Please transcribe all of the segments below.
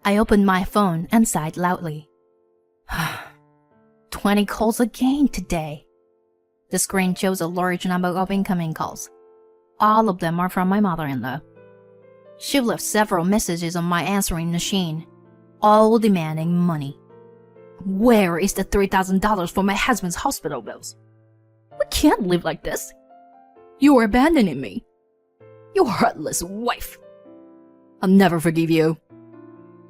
I opened my phone and sighed loudly. 20 calls again today. The screen shows a large number of incoming calls. All of them are from my mother-in-law. She left several messages on my answering machine, all demanding money. Where is the $3,000 for my husband's hospital bills? We can't live like this. You are abandoning me. You heartless wife. I'll never forgive you.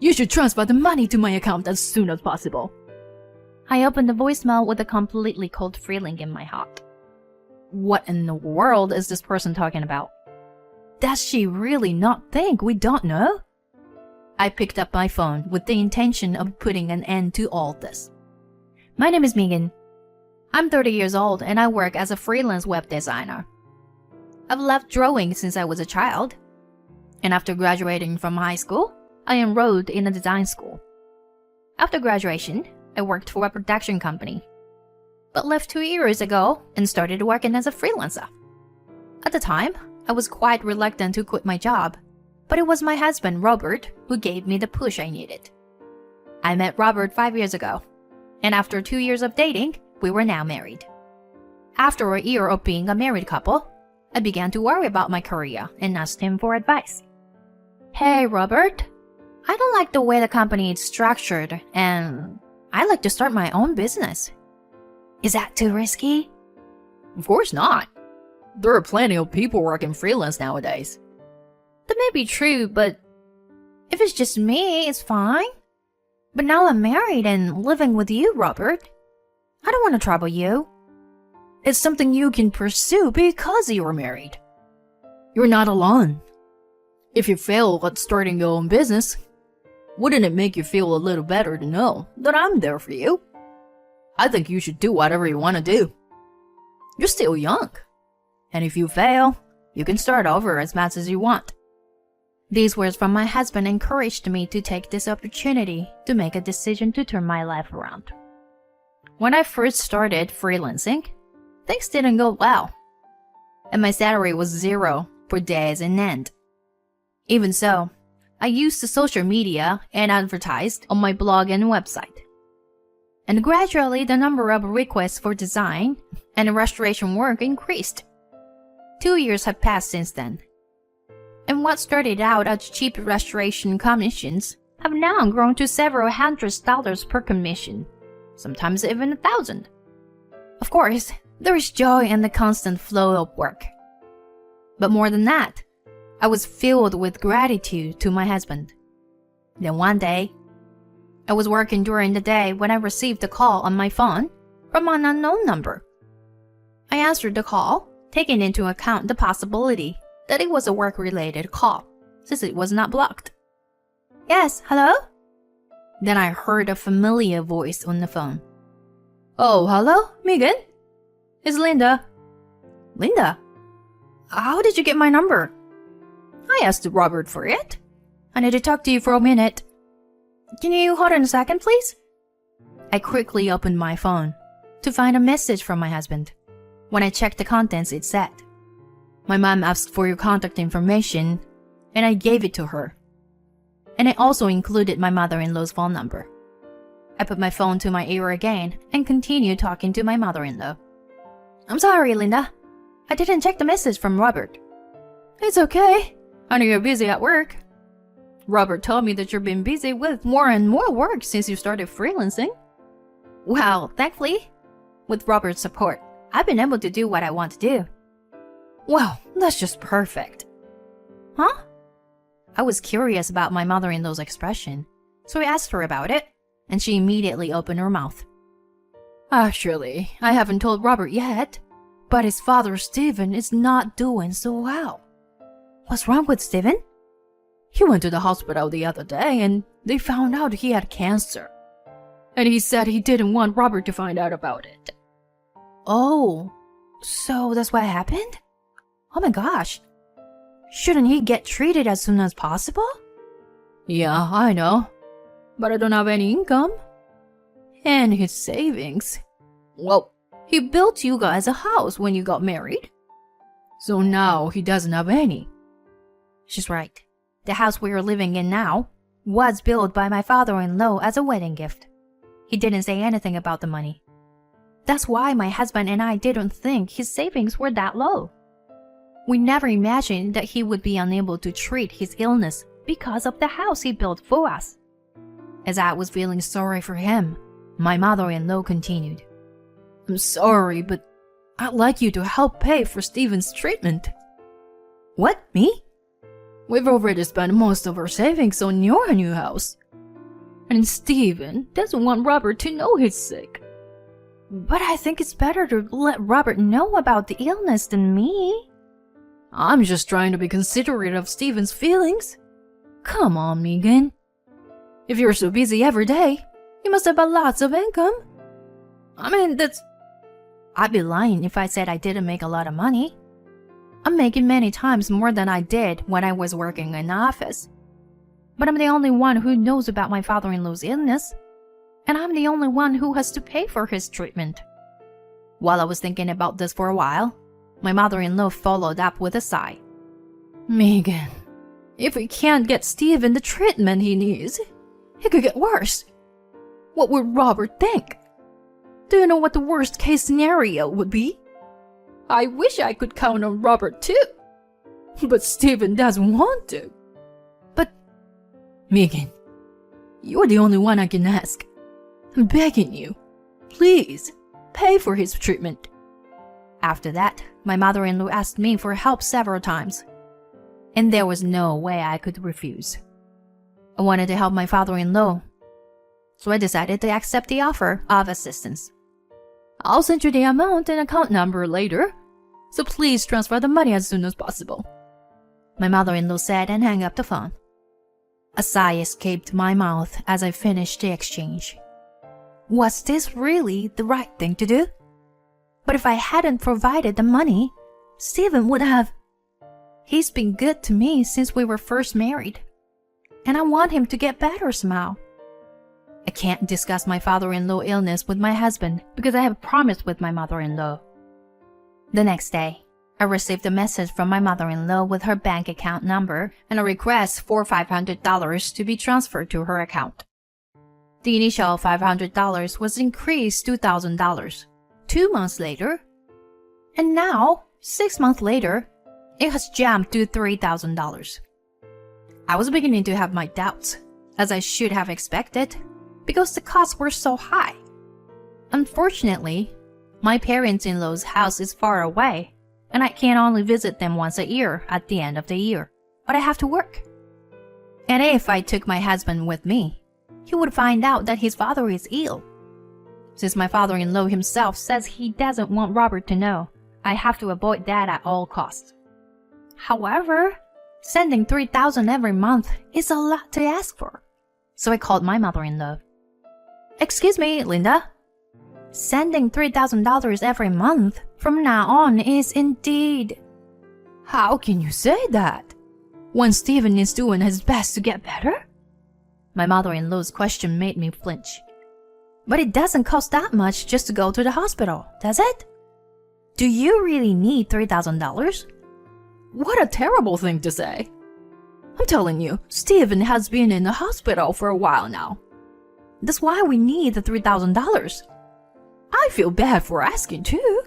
You should transfer the money to my account as soon as possible. I opened the voicemail with a completely cold feeling in my heart. What in the world is this person talking about? Does she really not think we don't know? I picked up my phone with the intention of putting an end to all this. My name is Megan. I'm 30 years old and I work as a freelance web designer. I've loved drawing since I was a child. And after graduating from high school, I enrolled in a design school. After graduation, I worked for a production company, but left 2 years ago and started working as a freelancer. At the time, I was quite reluctant to quit my job, but it was my husband, Robert, who gave me the push I needed. I met Robert 5 years ago, and after 2 years of dating, we were now married. After a year of being a married couple, I began to worry about my career and asked him for advice. Hey, Robert, I don't like the way the company is structured, and I'd like to start my own business. Is that too risky? Of course not. There are plenty of people working freelance nowadays. That may be true, but if it's just me, it's fine. But now I'm married and living with you, Robert. I don't want to trouble you. It's something you can pursue because you're married. You're not alone. If you fail at starting your own business, wouldn't it make you feel a little better to know that I'm there for you? I think you should do whatever you want to do. You're still young. And if you fail, you can start over as much as you want. These words from my husband encouraged me to take this opportunity to make a decision to turn my life around. When I first started freelancing, things didn't go well, and my salary was zero for days on end. Even so, I used the social media and advertised on my blog and website. And gradually the number of requests for design and restoration work increased. 2 years have passed since then. And what started out as cheap restoration commissions have now grown to several $100s per commission, sometimes even 1,000. Of course, there is joy in the constant flow of work. But more than that, I was filled with gratitude to my husband. Then one day, I was working during the day when I received a call on my phone from an unknown number. I answered the call, taking into account the possibility that it was a work-related call, since it was not blocked. Yes, hello? Then I heard a familiar voice on the phone. Oh, hello, Megan? It's Linda. Linda? How did you get my number? I asked Robert for it. I need to talk to you for a minute. Can you hold on a second, please? I quickly opened my phone to find a message from my husband. When I checked the contents, it said, My mom asked for your contact information, and I gave it to her. And I also included my mother-in-law's phone number. I put my phone to my ear again and continued talking to my mother-in-law. I'm sorry, Linda. I didn't check the message from Robert. It's okay. I know you're busy at work. Robert told me that you've been busy with more and more work since you started freelancing. Well, thankfully, with Robert's support, I've been able to do what I want to do. Wow, that's just perfect. Huh? I was curious about my mother-in-law's expression, so I asked her about it, and she immediately opened her mouth. Actually, I haven't told Robert yet, but his father, Stephen, is not doing so well. What's wrong with Stephen? He went to the hospital the other day and they found out he had cancer. And he said he didn't want Robert to find out about it. Oh, so that's what happened? Oh my gosh. Shouldn't he get treated as soon as possible? Yeah, I know. But I don't have any income. And his savings. Well, he built you guys a house when you got married. So now he doesn't have any. She's right. The house we are living in now was billed by my father-in-law as a wedding gift. He didn't say anything about the money. That's why my husband and I didn't think his savings were that low. We never imagined that he would be unable to treat his illness because of the house he built for us. As I was feeling sorry for him, my mother-in-law continued, "I'm sorry, but I'd like you to help pay for Stephen's treatment." "What, me?" "We've already spent most of our savings on your new house. And Stephen doesn't want Robert to know he's sick." "But I think it's better to let Robert know about the illness than me." "I'm just trying to be considerate of Stephen's feelings. Come on, Megan. If you're so busy every day, you must have lots of income. I mean, I'd be lying if I said I didn't make a lot of money. I'm making many times more than I did when I was working in an office. But I'm the only one who knows about my father-in-law's illness, and I'm the only one who has to pay for his treatment." While I was thinking about this for a while, my mother-in-law followed up with a sigh. "Megan, if we can't get Stephen the treatment he needs, it could get worse. What would Robert think? Do you know what the worst case scenario would be? I wish I could count on Robert too, but Stephen doesn't want to." "But, Megan, you're the only one I can ask. I'm begging you, please, pay for his treatment." After that, my mother-in-law asked me for help several times, and there was no way I could refuse. I wanted to help my father-in-law, so I decided to accept the offer of assistance. "I'll send you the amount and account number later, so please transfer the money as soon as possible," my mother-in-law said and hung up the phone. A sigh escaped my mouth as I finished the exchange. Was this really the right thing to do? But if I hadn't provided the money, Stephen would have. He's been good to me since we were first married, and I want him to get better somehow. I can't discuss my father-in-law illness with my husband because I have promised with my mother-in-law. The next day, I received a message from my mother-in-law with her bank account number and a request for $500 to be transferred to her account. The initial $500 was increased to $1,000 2 months later, and now, 6 months later, it has jumped to $3,000. I was beginning to have my doubts, as I should have expected, because the costs were so high. Unfortunately, my parents-in-law's house is far away, and I can only visit them once a year at the end of the year, but I have to work. And if I took my husband with me, he would find out that his father is ill. Since my father-in-law himself says he doesn't want Robert to know, I have to avoid that at all costs. However, sending $3,000 every month is a lot to ask for, so I called my mother-in-law. "Excuse me, Linda. Sending $3,000 every month from now on is indeed..." "How can you say that, when Stephen is doing his best to get better?" My mother-in-law's question made me flinch. "But it doesn't cost that much just to go to the hospital, does it? Do you really need $3,000? What a terrible thing to say. I'm telling you, Stephen has been in the hospital for a while now. That's why we need the $3,000. I feel bad for asking too,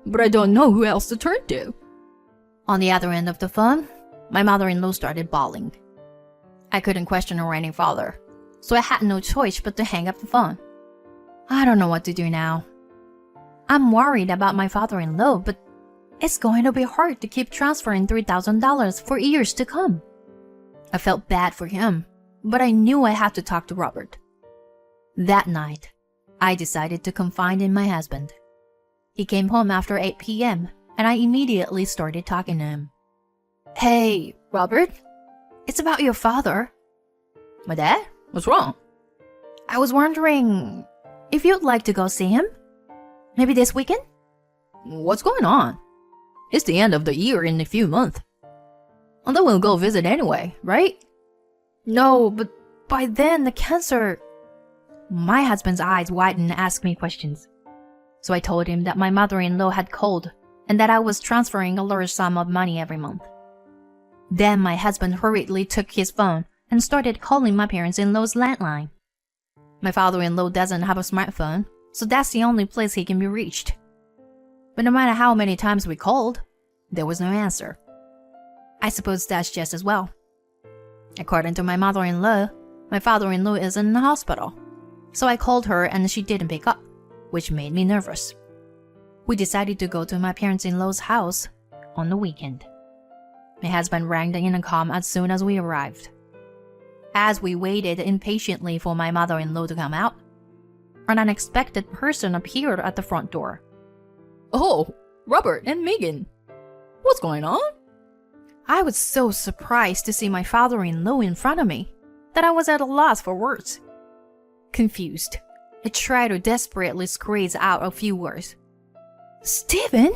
but I don't know who else to turn to." On the other end of the phone, my mother-in-law started bawling. I couldn't question her any further, so I had no choice but to hang up the phone. I don't know what to do now. I'm worried about my father-in-law, but it's going to be hard to keep transferring $3,000 for years to come. I felt bad for him, but I knew I had to talk to Robert. That night, I decided to confide in my husband. He came home after 8 p.m., and I immediately started talking to him. "Hey, Robert, it's about your father." "My dad? What's wrong?" "I was wondering if you'd like to go see him? Maybe this weekend?" "What's going on? It's the end of the year in a few months. And then we'll go visit anyway, right?" "No, but by then the cancer..." My husband's eyes widened and asked me questions. So I told him that my mother-in-law had called and that I was transferring a large sum of money every month. Then my husband hurriedly took his phone and started calling my parents-in-law's landline. My father-in-law doesn't have a smartphone, so that's the only place he can be reached. But no matter how many times we called, there was no answer. I suppose that's just as well. According to my mother-in-law, my father-in-law is in the hospital. So I called her and she didn't pick up, which made me nervous. We decided to go to my parents-in-law's house on the weekend. My husband rang the intercom as soon as we arrived. As we waited impatiently for my mother-in-law to come out, an unexpected person appeared at the front door. Oh, Robert and Megan. What's going on? I was so surprised to see my father-in-law in front of me that I was at a loss for words. Confused, I tried to desperately squeeze out a few words. Stephen?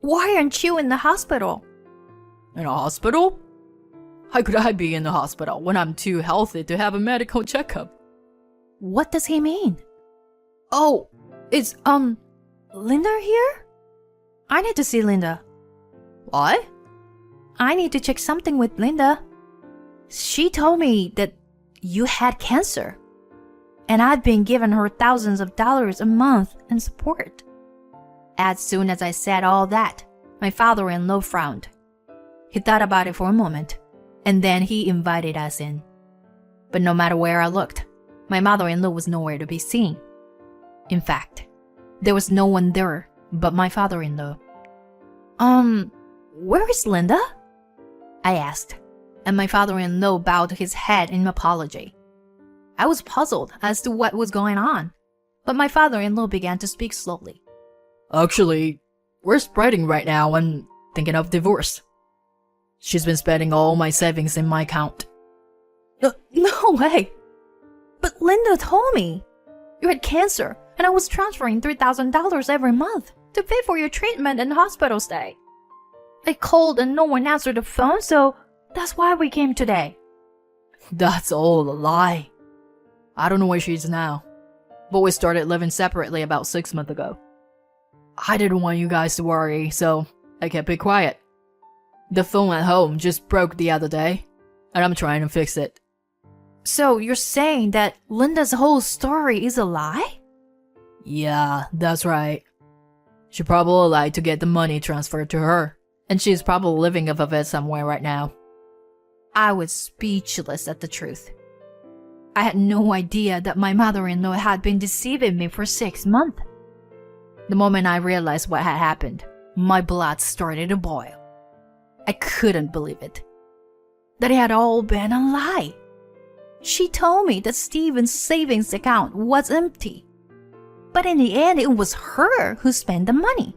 Why aren't you in the hospital? In a hospital? How could I be in the hospital when I'm too healthy to have a medical checkup? What does he mean? Oh, it's, Linda here? I need to see Linda. What? I need to check something with Linda. She told me that you had cancer, and I've been giving her thousands of dollars a month in support. As soon as I said all that, my father-in-law frowned. He thought about it for a moment, and then he invited us in. But no matter where I looked, my mother-in-law was nowhere to be seen. In fact, there was no one there but my father-in-law. Where is Linda? I asked, and my father-in-law bowed his head in apology. I was puzzled as to what was going on, but my father-in-law began to speak slowly. Actually, we're spreading right now and thinking of divorce. She's been spending all my savings in my account. No way! But Linda told me you had cancer, and I was transferring $3,000 every month to pay for your treatment and hospital stay. I called and no one answered the phone, so that's why we came today. That's all a lie. I don't know where she is now, but we started living separately about 6 months ago. I didn't want you guys to worry, so I kept it quiet. The phone at home just broke the other day, and I'm trying to fix it. So you're saying that Linda's whole story is a lie? Yeah, that's right. She probably lied to get the money transferred to her, and she's probably living off of it somewhere right now. I was speechless at the truth. I had no idea that my mother-in-law had been deceiving me for 6 months. The moment I realized what had happened, my blood started to boil. I couldn't believe it. That it had all been a lie. She told me that Stephen's savings account was empty. But in the end, it was her who spent the money.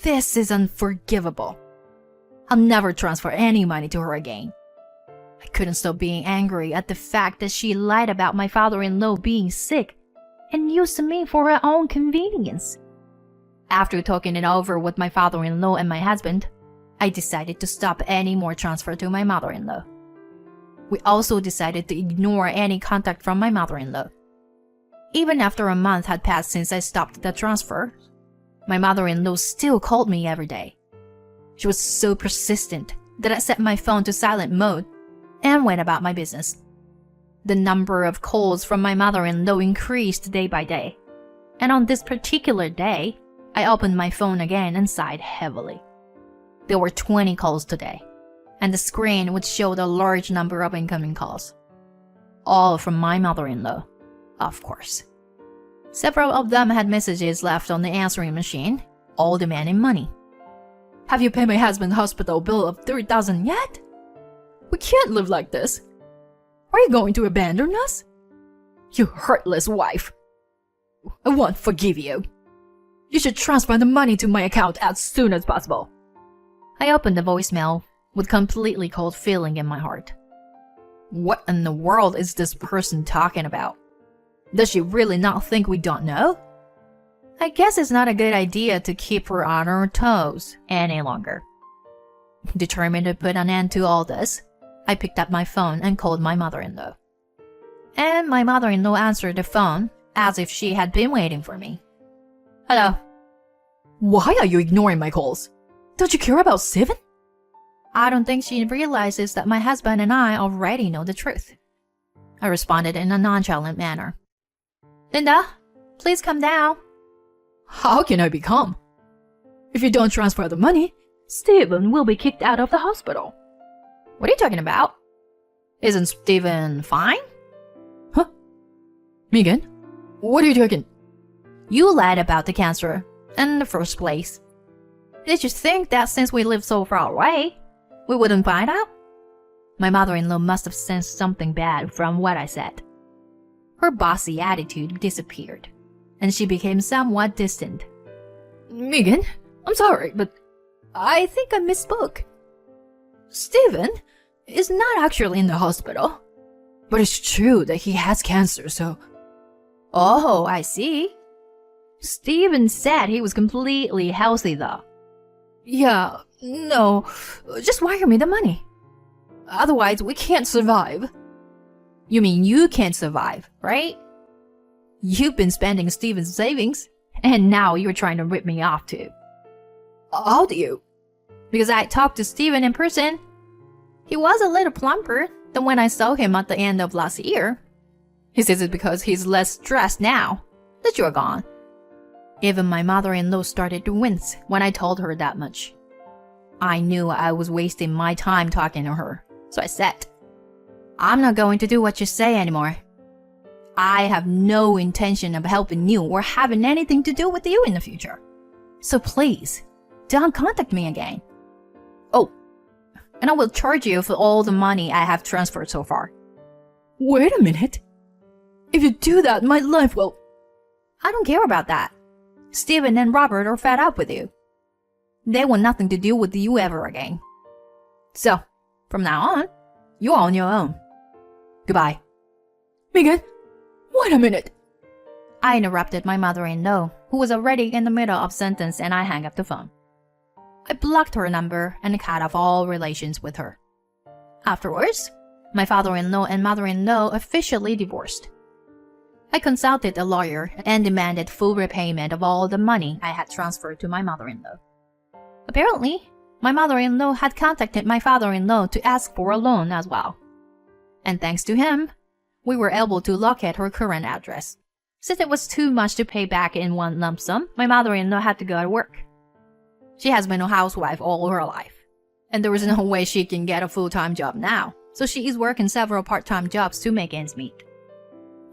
This is unforgivable. I'll never transfer any money to her again. I couldn't stop being angry at the fact that she lied about my father-in-law being sick and used me for her own convenience. After talking it over with my father-in-law and my husband, I decided to stop any more transfer to my mother-in-law. We also decided to ignore any contact from my mother-in-law. Even after a month had passed since I stopped the transfer, my mother-in-law still called me every day. She was so persistent that I set my phone to silent mode and went about my business. The number of calls from my mother-in-law increased day by day, and on this particular day, I opened my phone again and sighed heavily. There were 20 calls today, and the screen would show a large number of incoming calls. All from my mother-in-law, of course. Several of them had messages left on the answering machine, all demanding money. Have you paid my husband's hospital bill of $3,000 yet? We can't live like this. Are you going to abandon us? You heartless wife. I won't forgive you. You should transfer the money to my account as soon as possible. I opened the voicemail with completely cold feeling in my heart. What in the world is this person talking about? Does she really not think we don't know? I guess it's not a good idea to keep her on her toes any longer. Determined to put an end to all this, I picked up my phone and called my mother-in-law. And my mother-in-law answered the phone as if she had been waiting for me. Hello. Why are you ignoring my calls? Don't you care about Stephen? I don't think she realizes that my husband and I already know the truth. I responded in a nonchalant manner. Linda, please come down. How can I be calm? If you don't transfer the money, Stephen will be kicked out of the hospital. What are you talking about? Isn't Stephen fine? Huh? Megan, what are you talking? You lied about the cancer in the first place. Did you think that since we live so far away, we wouldn't find out? My mother-in-law must have sensed something bad from what I said. Her bossy attitude disappeared, and she became somewhat distant. Megan, I'm sorry, but I think I misspoke. Stephen is not actually in the hospital, but it's true that he has cancer, so... Oh, I see. Stephen said he was completely healthy though. Yeah, no, just wire me the money. Otherwise, we can't survive. You mean you can't survive, right? You've been spending Stephen's savings, and now you're trying to rip me off too. How do you? Because I talked to Stephen in person. He was a little plumper than when I saw him at the end of last year. He says it's because he's less stressed now that you're gone. Even my mother-in-law started to wince when I told her that much. I knew I was wasting my time talking to her, so I said, I'm not going to do what you say anymore. I have no intention of helping you or having anything to do with you in the future. So please, don't contact me again. Oh, and I will charge you for all the money I have transferred so far. Wait a minute. If you do that, my life will... I don't care about that. Stephen and Robert are fed up with you. They want nothing to do with you ever again. So, from now on, you're on your own. Goodbye. Megan, wait a minute. I interrupted my mother-in-law, who was already in the middle of a sentence, and I hung up the phone. I blocked her number and cut off all relations with her. Afterwards, my father-in-law and mother-in-law officially divorced. I consulted a lawyer and demanded full repayment of all the money I had transferred to my mother-in-law. Apparently, my mother-in-law had contacted my father-in-law to ask for a loan as well. And thanks to him, we were able to locate her current address. Since it was too much to pay back in one lump sum, my mother-in-law had to go to work. She has been a housewife all her life, and there is no way she can get a full-time job now, so she is working several part-time jobs to make ends meet.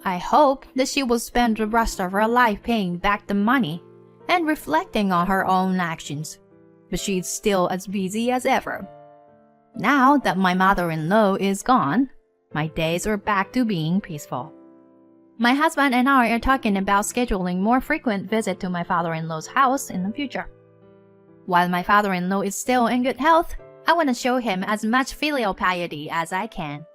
I hope that she will spend the rest of her life paying back the money and reflecting on her own actions, but she's still as busy as ever. Now that my mother-in-law is gone, my days are back to being peaceful. My husband and I are talking about scheduling more frequent visits to my father-in-law's house in the future. While my father-in-law is still in good health, I want to show him as much filial piety as I can.